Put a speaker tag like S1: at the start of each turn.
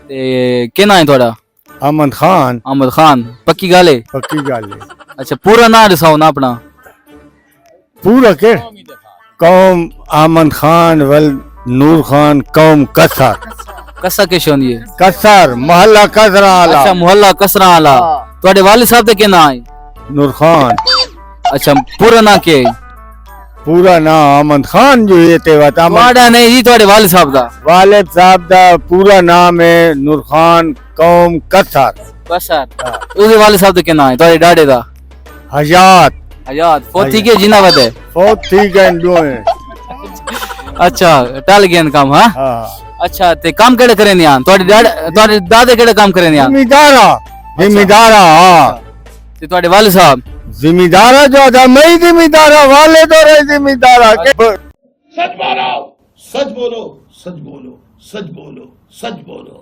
S1: تے کہنا ہے تھوڑا؟
S2: احمد خان
S1: احمد خان، پکی گل ہے؟
S2: پکی گل ہے
S1: اچھا پورا نام دساؤ نا اپنا۔
S2: پورا کہ قوم احمد خان ول نور خان قوم کسر
S1: کسا کش ہوندی ہے؟
S2: کسر محلہ کسرا
S1: اچھا
S2: والا
S1: محلہ کسرا والا۔ تواڈے والد صاحب دا کیا نام ہے؟
S2: نور خان
S1: اچھا پورا نام کیا ہے؟
S2: پورا نام احمد خان جو ہے تے وتا
S1: تواڈا نہیں جی، تواڈے والد صاحب دا؟
S2: والد صاحب دا پورا نام ہے نور خان قوم کسر
S1: کسر۔ اس والد صاحب دا کیا نام ہے تواڈے ڈاڈے دا؟
S2: حیات
S1: حیات۔ فوت تھی کہ جنہ وتے؟
S2: فوت ٹھیک ہے دوئے
S1: اچھا ٹل گئے کام ہاں؟
S2: ہاں
S1: اچھا تے کام کیڑے کرے نے آن تواڈے دادے کیڑے کام کرے نے آن؟
S2: زمیندارا ہاں
S1: تے تواڈے والد صاحب؟
S2: زمیندارا جو تھا میں زمیندارا والد اور زمیندارا
S3: سچ بولو سچ بولو سچ بولو سچ بولو سچ بولو